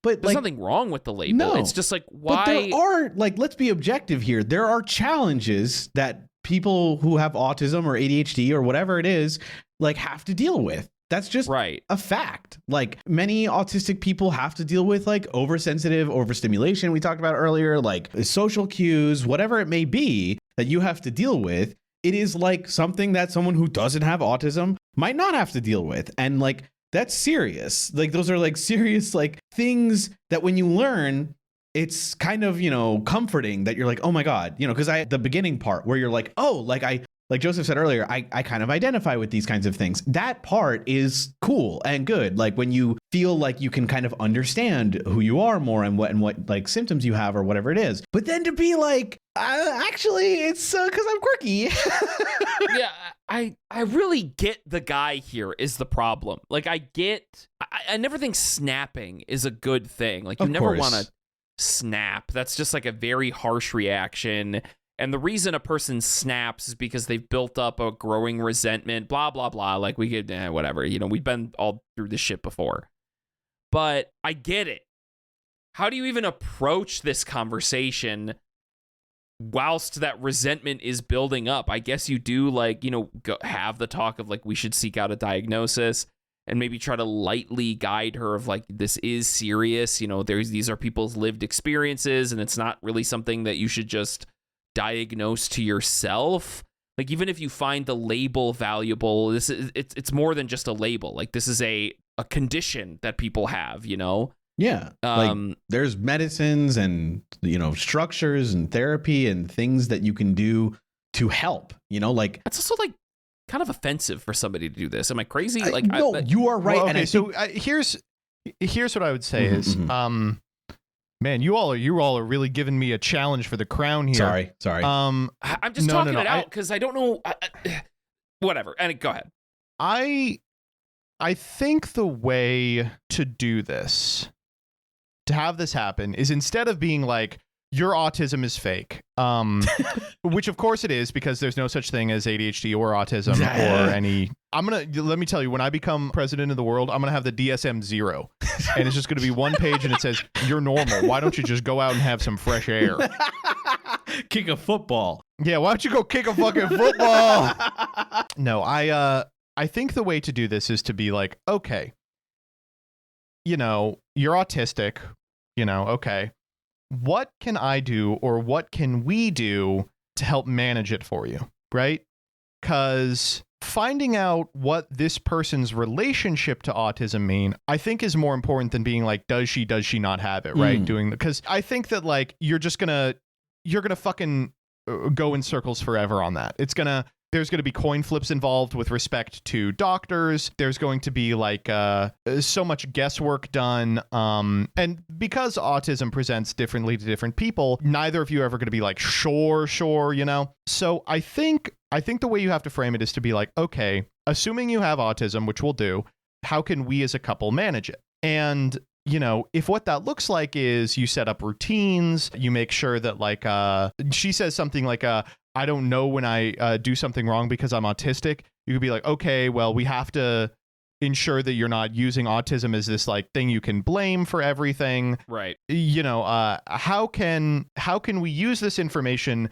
but there's nothing wrong with the label. No, it's just like, why? But there are, like, let's be objective here. There are challenges that people who have autism or ADHD or whatever it is, like, have to deal with. That's just a fact. Like, many autistic people have to deal with, like, oversensitive overstimulation we talked about earlier, like social cues, whatever it may be that you have to deal with. It is like something that someone who doesn't have autism might not have to deal with. And, like, that's serious. Like, those are, like, serious, like, things that when you learn, it's kind of, comforting that you're like, oh my God, because the beginning part where you're like, oh, like Joseph said earlier, I kind of identify with these kinds of things. That part is cool and good. Like, when you feel like you can kind of understand who you are more and what like symptoms you have or whatever it is. But then to be like, actually, it's because I'm quirky. Yeah, I really get the guy here is the problem. Like, I never think snapping is a good thing. Like, you never want to snap. That's just like a very harsh reaction. And the reason a person snaps is because they've built up a growing resentment, blah, blah, blah. Like, we could, whatever, we've been all through this shit before. But I get it. How do you even approach this conversation whilst that resentment is building up? I guess you do, like, have the talk of, like, we should seek out a diagnosis and maybe try to lightly guide her of, like, this is serious. These are people's lived experiences, and it's not really something that you should just diagnose to yourself. Like, even if you find the label valuable, it's more than just a label. Like, this is a condition that people have, Yeah. Like, there's medicines and, structures and therapy and things that you can do to help, like. That's also, like, kind of offensive for somebody to do this. Am I crazy? Like, no, you are right. Well, okay, and so here's what I would say is, man, you all are really giving me a challenge for the crown here. Sorry. I'm just talking it out because I don't know. Whatever. And go ahead. I think the way to do this, to have this happen, is instead of being like, your autism is fake, which of course it is, because there's no such thing as ADHD or autism or any. Let me tell you, when I become president of the world, I'm gonna have the DSM-0, and it's just gonna be one page and it says, you're normal. Why don't you just go out and have some fresh air? Kick a football. Yeah, why don't you go kick a fucking football? No, I think the way to do this is to be like, okay, you're autistic, okay. What can I do, or what can we do to help manage it for you, right? Because finding out what this person's relationship to autism mean, I think, is more important than being like, does she not have it, right? Because I think that, like, you're gonna fucking go in circles forever on that. There's going to be coin flips involved with respect to doctors. There's going to be, like, so much guesswork done. And because autism presents differently to different people, neither of you are ever going to be like, sure, So I think the way you have to frame it is to be like, okay, assuming you have autism, which we'll do, how can we as a couple manage it? And, if what that looks like is you set up routines, you make sure that, like, she says something like, I don't know when I do something wrong because I'm autistic. You could be like, okay, well, we have to ensure that you're not using autism as this, like, thing you can blame for everything. Right. How can we use this information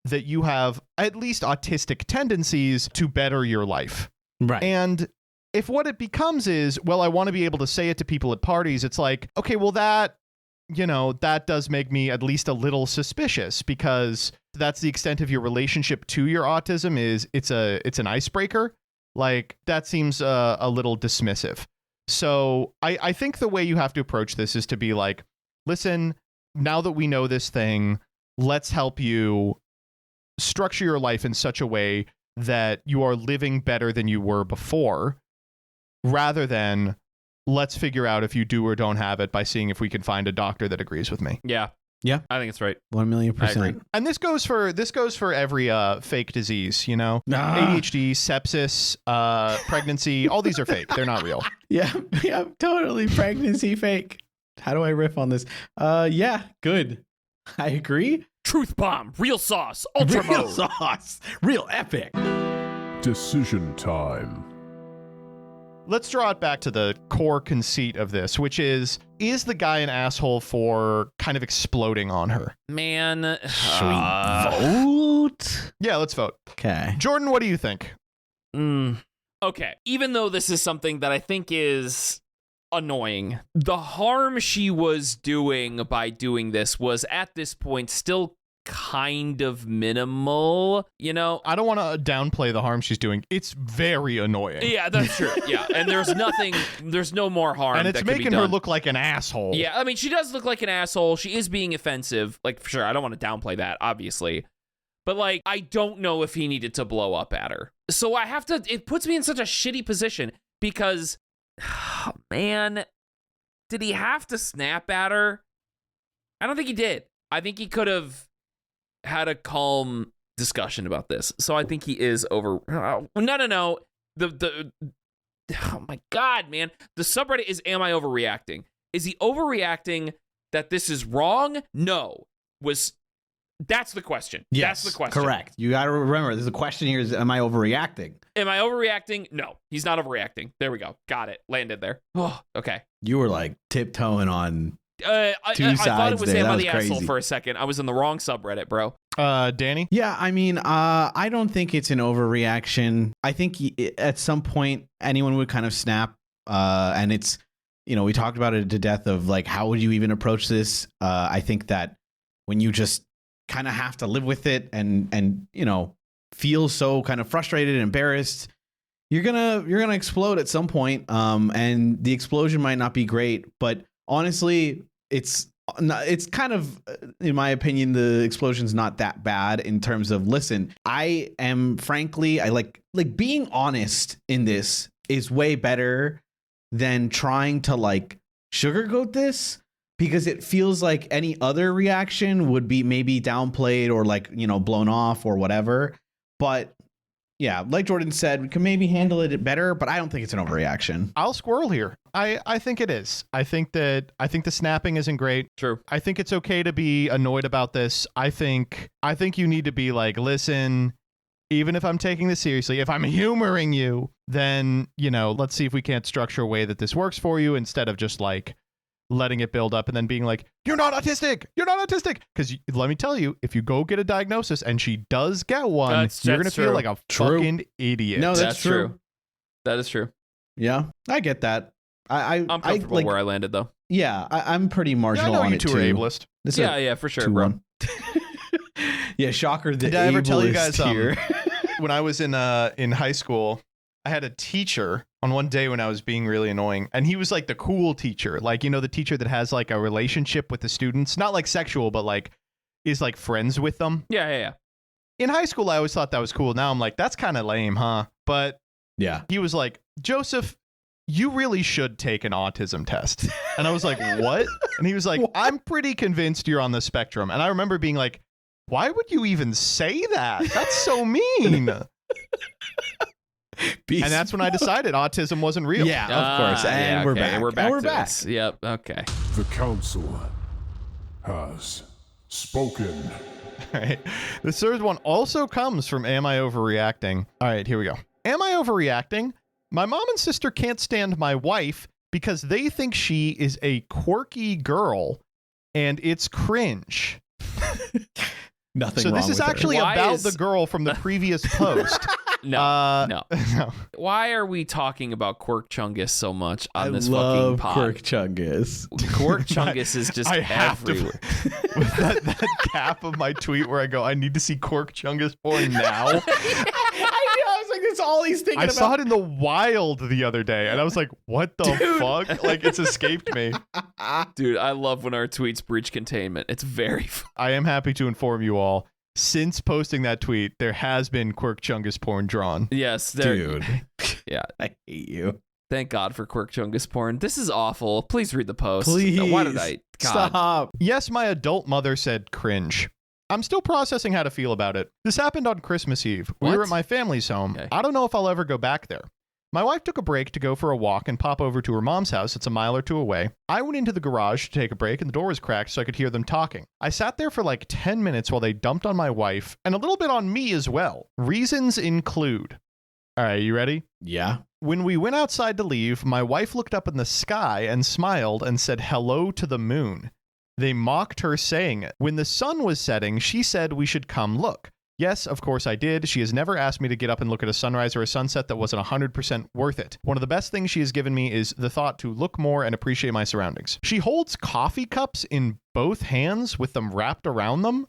that you have at least autistic tendencies to better your life? Right. And if what it becomes is, well, I want to be able to say it to people at parties, it's like, okay, well, that does make me at least a little suspicious, because that's the extent of your relationship to your autism. It's an icebreaker. Like, that seems a little dismissive. So I think the way you have to approach this is to be like, listen, now that we know this thing, let's help you structure your life in such a way that you are living better than you were before, rather than let's figure out if you do or don't have it by seeing if we can find a doctor that agrees with me. Yeah. Yeah. I think it's right. 1,000,000%. And this goes for every fake disease, you know? ADHD, sepsis, pregnancy, all these are fake. They're not real. Yeah, totally. Pregnancy fake. How do I riff on this? Yeah, good. I agree. Truth bomb, real sauce, ultra Real mode. sauce. Real epic. Decision time. Let's draw it back to the core conceit of this, which is the guy an asshole for kind of exploding on her? Man. Should we vote? Yeah, let's vote. Okay. Jordan, what do you think? Okay. Even though this is something that I think is annoying, the harm she was doing by doing this was at this point still kind of minimal, you know? I don't want to downplay the harm she's doing. It's very annoying. Yeah, that's true. Yeah, and there's no more harm. And it's that can be making her done. look like an asshole. Yeah, I mean, she does look like an asshole. She is being offensive. Like, for sure, I don't want to downplay that, obviously. But, like, I don't know if he needed to blow up at her. So it puts me in such a shitty position because, man, did he have to snap at her? I don't think he did. I think he could have had a calm discussion about this. So I think he is over. No. Oh my God, man. The subreddit is, am I overreacting? Is he overreacting that this is wrong? No. That's the question. Yes, that's the question. correct. You got to remember, the question here is, am I overreacting? Am I overreacting? No, he's not overreacting. There we go. Got it. Landed there. Oh, okay. You were like tiptoeing on I thought it was there. Am That I was the asshole crazy. for a second. I was in the wrong subreddit, bro. Danny? Yeah, I mean, I don't think it's an overreaction. I think at some point anyone would kind of snap, and it's, you know, we talked about it to death of like, how would you even approach this? I think that when you just kind of have to live with it and you know, feel so kind of frustrated and embarrassed, you're gonna explode at some point. And the explosion might not be great, but honestly, it's kind of, in my opinion, the explosion's not that bad in terms of, listen, I like being honest in this is way better than trying to like sugarcoat this, because it feels like any other reaction would be maybe downplayed or like, you know, blown off or whatever. But yeah, like Jordan said, we can maybe handle it better, but I don't think it's an overreaction. I'll squirrel here. I think it is. I think the snapping isn't great. True. I think it's okay to be annoyed about this. I think you need to be like, listen, even if I'm taking this seriously, if I'm humoring you, then, you know, let's see if we can't structure a way that this works for you, instead of just like letting it build up and then being like, you're not autistic. Because let me tell you, if you go get a diagnosis and she does get one, you're going to feel like a fucking idiot. No, that's true. That is true. Yeah, I get that. I'm comfortable like, where I landed, though. yeah, I'm pretty Yeah, I marginal know on you it two too. are ableist. This is Yeah, for sure, bro. 2-1. Yeah, shocker. The Did I ever tell you guys here? when I was in high school, I had a teacher on one day when I was being really annoying, and he was like the cool teacher, like, you know, the teacher that has like a relationship with the students, not like sexual, but like is like friends with them. Yeah. In high school, I always thought that was cool. Now I'm like, that's kind of lame, huh? But Yeah. he was like, Joseph, you really should take an autism test. And I was like, what? And he was like, I'm pretty convinced you're on the spectrum. And I remember being like, why would you even say that? That's so mean. And that's when I decided autism wasn't real. Yeah, of course. And we're back. And we're back. And we're to back. this. Yep. Okay. The Council has spoken. All right. The third one also comes from Am I Overreacting? All right, here we go. Am I overreacting? My mom and sister can't stand my wife because they think she is a quirky girl and it's cringe. Nothing So wrong this is with her. actually Why about is- the girl from the previous post. No. No. Why are we talking about QUIRK CHUNGUS so much on I this love fucking pod? QUIRK CHUNGUS. QUIRK CHUNGUS is just I have everywhere. to. With that cap of my tweet where I go, I need to see QUIRK CHUNGUS porn now. I know. I was like, It's all he's thinking I about. saw it in the wild the other day, and I was like, what the fuck? Like, it's escaped me. Dude, I love when our tweets breach containment. It's very fun. I am happy to inform you all, since posting that tweet, there has been QUIRK Chungus porn drawn. Yes, Dude. Yeah. I hate you. Thank God for QUIRK Chungus porn. This is awful. Please read the post. Please. Why did I? God. Stop. Yes, my adult mother said cringe. I'm still processing how to feel about it. This happened on Christmas Eve. We What? were at my family's home. Okay. I don't know if I'll ever go back there. My wife took a break to go for a walk and pop over to her mom's house. It's a mile or two away. I went into the garage to take a break and the door was cracked so I could hear them talking. I sat there for like 10 minutes while they dumped on my wife and a little bit on me as well. Reasons include... All right, you ready? Yeah. When we went outside to leave, my wife looked up in the sky and smiled and said hello to the moon. They mocked her saying it. When the sun was setting, she said we should come look. Yes, of course I did. She has never asked me to get up and look at a sunrise or a sunset that wasn't 100% worth it. One of the best things she has given me is the thought to look more and appreciate my surroundings. She holds coffee cups in both hands with them wrapped around them.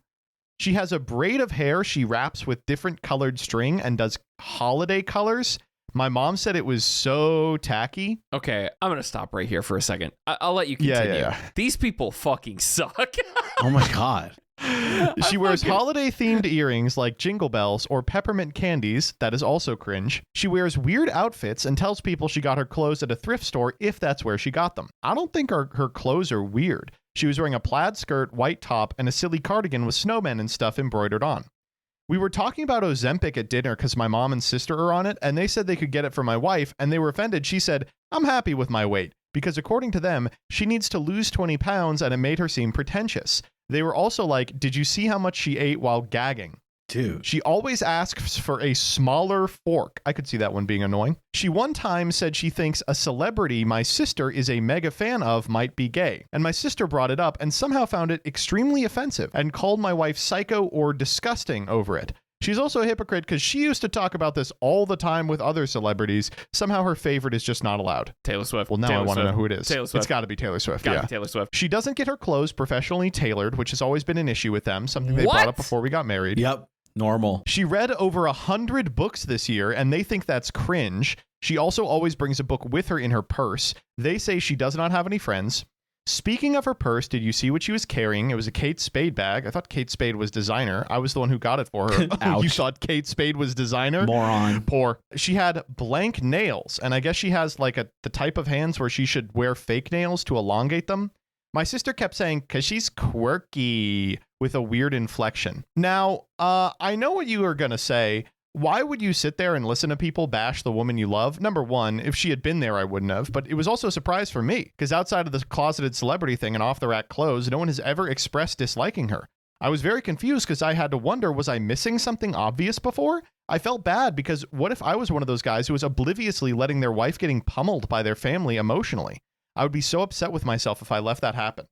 She has a braid of hair she wraps with different colored string and does holiday colors. My mom said it was so tacky. Okay, I'm going to stop right here for a second. I'll let you continue. Yeah. These people fucking suck. Oh my God. She wears holiday-themed earrings like jingle bells or peppermint candies. That is also cringe. She wears weird outfits and tells people she got her clothes at a thrift store if that's where she got them. I don't think her clothes are weird. She was wearing a plaid skirt, white top, and a silly cardigan with snowmen and stuff embroidered on. We were talking about Ozempic at dinner because my mom and sister are on it, and they said they could get it for my wife, and they were offended. She said, I'm happy with my weight, because according to them, she needs to lose 20 pounds, and it made her seem pretentious. They were also like, did you see how much she ate while gagging? Dude. She always asks for a smaller fork. I could see that one being annoying. She one time said she thinks a celebrity my sister is a mega fan of might be gay. And my sister brought it up and somehow found it extremely offensive and called my wife psycho or disgusting over it. She's also a hypocrite because she used to talk about this all the time with other celebrities. Somehow her favorite is just not allowed. Taylor Swift. Well, now Taylor I want to Swift. know who it is. Taylor Swift. It's got to be Taylor Swift. Gotta Yeah. be Taylor Swift. She doesn't get her clothes professionally tailored, which has always been an issue with them, something they What? brought up before we got married. Yep. Normal. She read over 100 books this year, and they think that's cringe. She also always brings a book with her in her purse. They say she does not have any friends. Speaking of her purse, did you see what she was carrying? It was a Kate Spade bag. I thought Kate Spade was designer. I was the one who got it for her. Ouch. You thought Kate Spade was designer? Moron. Poor. She had blank nails, and I guess she has like the type of hands where she should wear fake nails to elongate them. My sister kept saying, because she's quirky, with a weird inflection. Now, I know what you are going to say. Why would you sit there and listen to people bash the woman you love? Number one, if she had been there, I wouldn't have. But it was also a surprise for me, because outside of the closeted celebrity thing and off-the-rack clothes, no one has ever expressed disliking her. I was very confused because I had to wonder, was I missing something obvious before? I felt bad because what if I was one of those guys who was obliviously letting their wife getting pummeled by their family emotionally? I would be so upset with myself if I let that happen.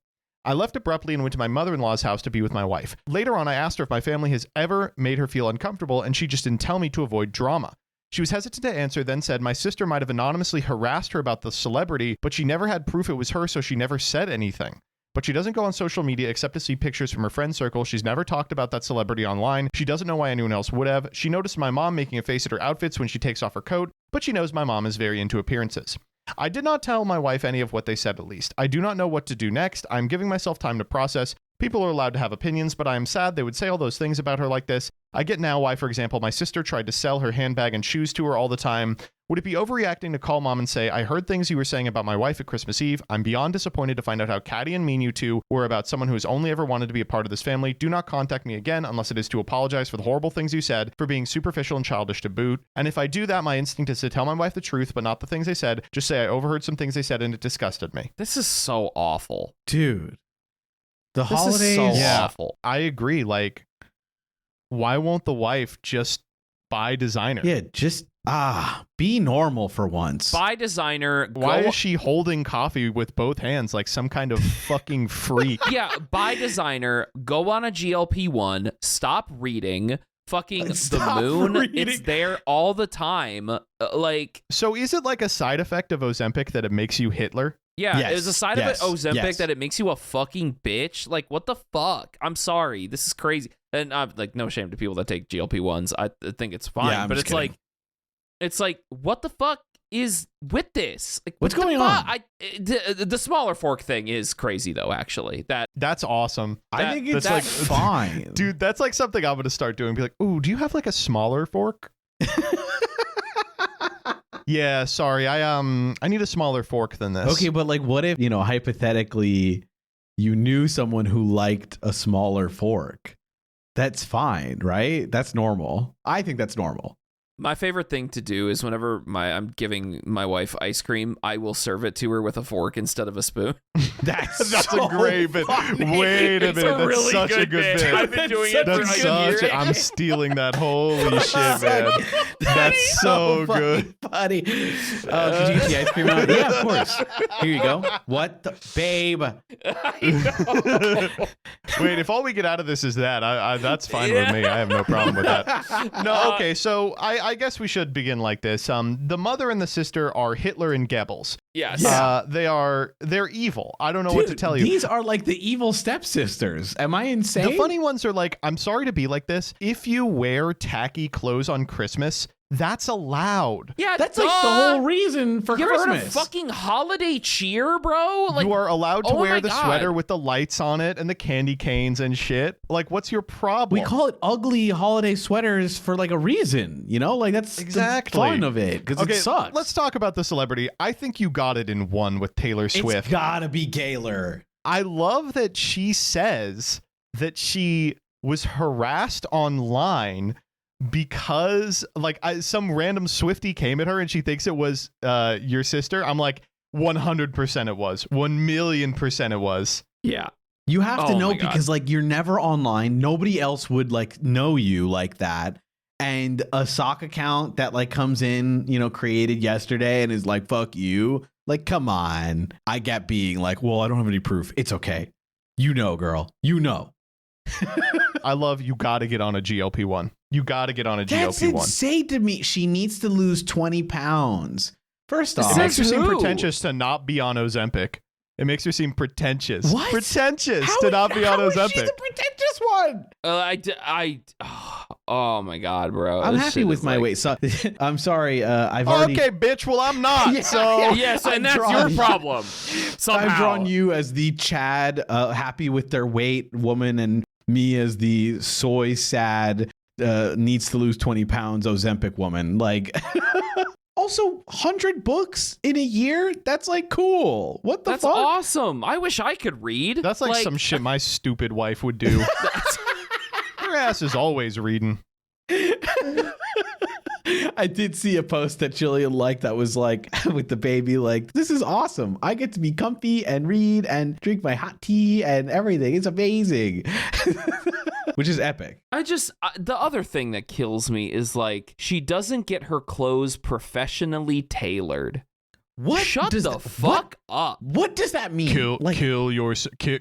I left abruptly and went to my mother-in-law's house to be with my wife. Later on, I asked her if my family has ever made her feel uncomfortable, and she just didn't tell me to avoid drama. She was hesitant to answer, then said my sister might have anonymously harassed her about the celebrity, but she never had proof it was her, so she never said anything. But she doesn't go on social media except to see pictures from her friend circle. She's never talked about that celebrity online. She doesn't know why anyone else would have. She noticed my mom making a face at her outfits when she takes off her coat, but she knows my mom is very into appearances. I did not tell my wife any of what they said, at least. I do not know what to do next. I'm giving myself time to process. People are allowed to have opinions, but I am sad they would say all those things about her like this. I get now why, for example, my sister tried to sell her handbag and shoes to her all the time. Would it be overreacting to call mom and say, I heard things you were saying about my wife at Christmas Eve. I'm beyond disappointed to find out how catty and mean you two were about someone who has only ever wanted to be a part of this family. Do not contact me again unless it is to apologize for the horrible things you said, for being superficial and childish to boot. And if I do that, my instinct is to tell my wife the truth, but not the things they said. Just say I overheard some things they said and it disgusted me. This is so awful. Dude. The This holidays. is so Yeah. awful. I agree. Like, why won't the wife just buy designer? Yeah, just be normal for once. Buy designer. Why go- is she holding coffee with both hands like some kind of fucking freak? Yeah, buy designer. Go on a GLP-1. Stop reading. Fucking Stop the moon. reading. It's there all the time. Like, So is it like a side effect of Ozempic that it makes you Hitler? yeah, Yes, there's a side yes, of it, Ozempic, yes. that it makes you a fucking bitch. Like, what the fuck? I'm sorry. This is crazy. And I'm like, no shame to people that take GLP-1s. I think it's fine. Yeah, I'm but just it's like, It's like, what the fuck is with this? Like, What's what the going fuck? on? The smaller fork thing is crazy though. Actually, That's awesome. I think it's that's like fine. Dude, that's like something I'm gonna start doing. Be like, ooh, do you have like a smaller fork? Yeah, sorry. I need a smaller fork than this. Okay, but like, what if, hypothetically, you knew someone who liked a smaller fork? That's fine, right? That's normal. I think that's normal. my favorite thing to do is whenever I'm giving my wife ice cream, I will serve it to her with a fork instead of a spoon. That's That's a great bit. Wait a It's minute. a That's really such a good good bit. bit. I've been doing it for That's like such. a year. I'm stealing that. Holy shit, man! That's so good. buddy. Could you get the ice cream out? Yeah, of course. Here you go. What the babe? Wait, if all we get out of this is that, that's fine with me. I have no problem with that. No, okay. So I guess we should begin like this. The mother and the sister are Hitler and Goebbels. Yes. Yeah. They're evil. I don't know what to tell you. These are like the evil stepsisters. Am I insane? The funny ones are like, I'm sorry to be like this. If you wear tacky clothes on Christmas, that's allowed. Yeah, That's like the whole reason for You ever heard of Christmas. fucking holiday cheer, bro? Like, You are allowed to oh wear my the God. sweater with the lights on it and the candy canes and shit. Like, what's your problem? We call it ugly holiday sweaters for like a reason, Like that's Exactly. the fun of it because Okay, it sucks. let's talk about the celebrity. I think you got it in one with Taylor Swift. It's gotta be Gaylor. I love that she says that she was harassed online because some random Swiftie came at her and she thinks it was your sister. I'm like, 100% it was. 1,000,000% it was. yeah. You have to Oh know my God. because like you're never online. Nobody else would like know you like that. And a sock account that like comes in, created yesterday and is like, fuck you. Like, come on. I get being like, well, I don't have any proof. It's okay. Girl. I love you got to get on a GLP-1. You got to get on a That's GLP-1. insane to me. She needs to lose 20 pounds. First It off, makes her seem who? pretentious to not be on Ozempic. It makes her seem pretentious. What? Pretentious how, to not be on how is she Ozempic. the pretentious one? Oh my God, bro. I'm This happy shit with is my like- weight. So, I'm sorry. I've already. Okay, bitch. Well, I'm not. Yeah, so yeah. Yes, and I've that's drawn- your problem. Somehow. I've drawn you as the Chad, happy with their weight woman, and me as the soy sad, needs to lose 20 pounds Ozempic woman. Like, also 100 books in a year. That's like cool. What the That's fuck? awesome. I wish I could read. that's like some shit my stupid wife would do. Her ass is always reading. I did see a post that Jillian liked that was like with the baby, like, this is awesome. I get to be comfy and read and drink my hot tea and everything. It's amazing. Which is epic. The other thing that kills me is like she doesn't get her clothes professionally tailored. What Shut does the fuck up. What does that mean? Kill your kill.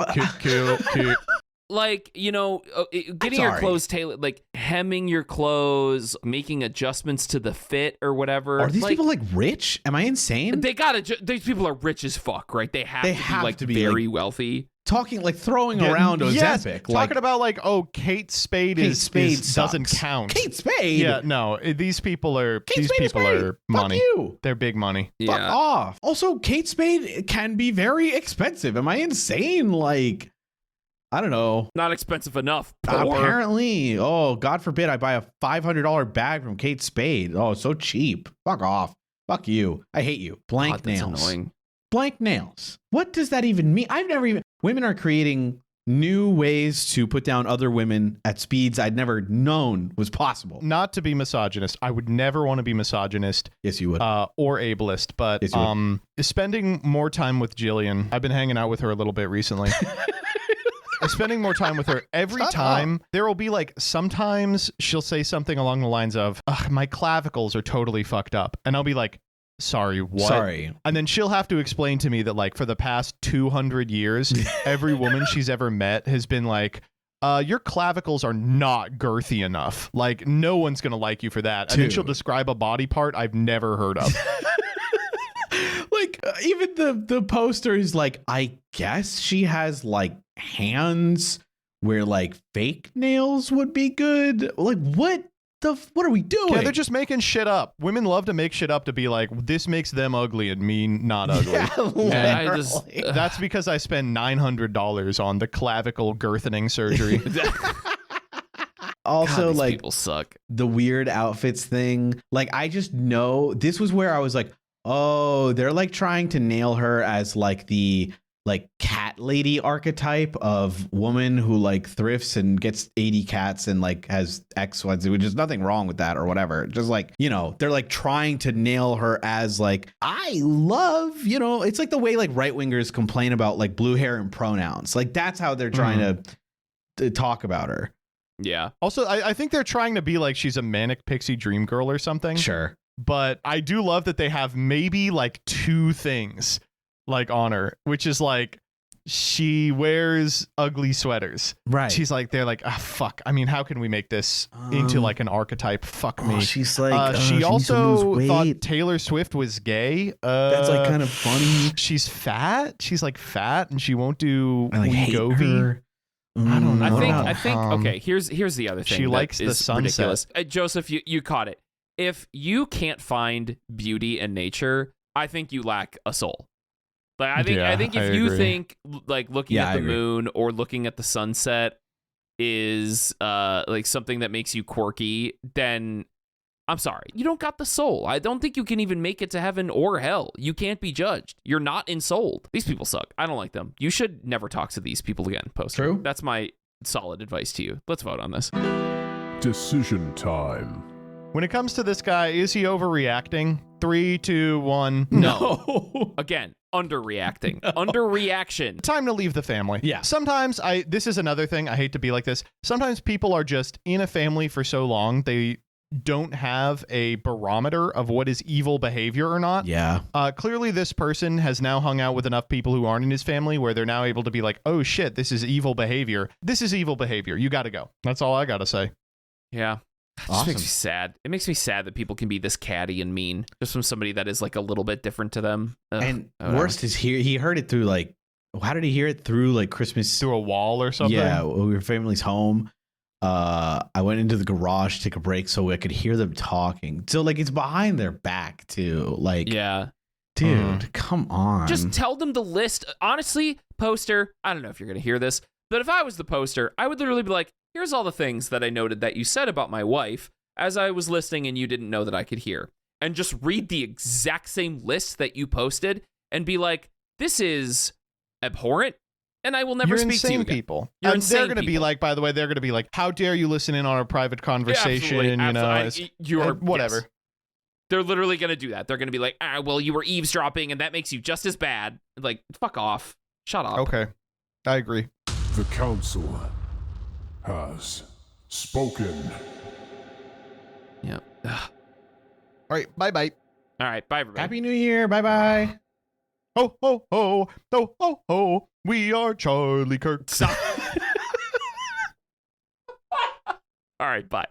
Like, getting your sorry. clothes tailored, like hemming your clothes, making adjustments to the fit or whatever. Are these like, people like rich? Am I insane? They gotta. These people are rich as fuck, right? They have to be like, very wealthy. Talking like throwing around Ozempic. Yes, like, talking about like, Kate Spade Kate Spade doesn't sucks. count. Kate Spade. Yeah, no, these people are Kate Spade is great. are money. Fuck you. They're big money. Fuck off. Also, Kate Spade can be very expensive. Am I insane? Like, I don't know. Not expensive enough. Poor. Apparently. Oh, God forbid I buy a $500 bag from Kate Spade. Oh, so cheap. Fuck off. Fuck you. I hate you. Blank God, that's nails. annoying. Blank nails. What does that even mean? Women are creating new ways to put down other women at speeds I'd never known was possible. Not to be misogynist. I would never want to be misogynist Yes, you would. or ableist, but Yes, you spending more time with Jillian. I've been hanging out with her a little bit recently. Spending more time with her every time. There will be like, sometimes she'll say something along the lines of, "Ugh, my clavicles are totally fucked up." And I'll be like, sorry, what? Sorry. And then she'll have to explain to me that like for the past 200 years, every woman she's ever met has been like, your clavicles are not girthy enough. Like, no one's going to like you for that. And then she'll Dude. describe a body part I've never heard of. Like, even the poster is like, I guess she has like hands where like fake nails would be good. Like, what? what are we doing? Yeah, they're just making shit up. Women love to make shit up to be like, this makes them ugly and me not ugly. Yeah, I just, literally. That's because I spend $900 on the clavicle girthening surgery. Also, God, these like people suck. the weird outfits thing. Like, I just know this was where I was like, oh, they're like trying to nail her as like the like cat lady archetype of woman who like thrifts and gets 80 cats and like has X ones, which is nothing wrong with that or whatever. Just like, you know, they're like trying to nail her as like, I love, you know, it's like the way like right wingers complain about like blue hair and pronouns. Like that's how they're trying to talk about her. Yeah. Also, I think they're trying to be like she's a manic pixie dream girl or something. Sure. But I do love that they have maybe like 2 things like on her, which is like she wears ugly sweaters. Right. She's like, they're like, ah, fuck. I mean, how can we make this into like an archetype? Fuck me. She's like, she she needs to also lose thought weight. Taylor Swift was gay. That's like kind of funny. She's fat. She's like fat, and she won't do I like hate Wegovy. her. I don't know. I think. Okay. Here's the other thing. She that likes the is sunset. ridiculous. Joseph, you caught it. If you can't find beauty in nature, I think you lack a soul. Like I think if you agree. think like looking Yeah, at I the agree. moon or looking at the sunset is like something that makes you quirky, then I'm sorry, you don't got the soul. I don't think you can even make it to heaven or hell. You can't be judged. You're not ensouled. These people suck. I don't like them. You should never talk to these people again, Poster. True. That's my solid advice to you. Let's vote on this. Decision time. When it comes to this guy, is he overreacting? 3, 2, 1. No. Again, underreacting. Underreaction. Time to leave the family. Yeah. Sometimes this is another thing. I hate to be like this. Sometimes people are just in a family for so long, they don't have a barometer of what is evil behavior or not. Yeah. Clearly, this person has now hung out with enough people who aren't in his family where they're now able to be like, oh shit, this is evil behavior. This is evil behavior. You got to go. That's all I got to say. Yeah. It just Awesome. makes me sad. It makes me sad that people can be this catty and mean just from somebody that is like a little bit different to them. Ugh, And whatever. worst is he heard it through like, how did he hear it through like Christmas? Through a wall or something? Yeah, when we were family's home. I went into the garage to take a break so I could hear them talking. So like it's behind their back too. Like, Yeah. dude, come on. Just tell them the list. Honestly, Poster, I don't know if you're going to hear this, but if I was the Poster, I would literally be like, here's all the things that I noted that you said about my wife as I was listening and you didn't know that I could hear. And just read the exact same list that you posted and be like, this is abhorrent and I will never You're speak to you insane again. people. You're And they're insane going to be people. like, by the way, they're going to be like, how dare you listen in on our private Yeah, conversation? absolutely, You know, absolutely. You are whatever. yes. They're literally going to do that. They're going to be like, well, you were eavesdropping and that makes you just as bad. Like, fuck off. Shut up. Okay. I agree. The Council has spoken. Yeah. Ugh. All right. Bye-bye. All right. Bye, everybody. Happy New Year. Bye bye. Ho, ho, ho. Ho, ho, ho. We are Charlie Kirk. Stop. All right. Bye.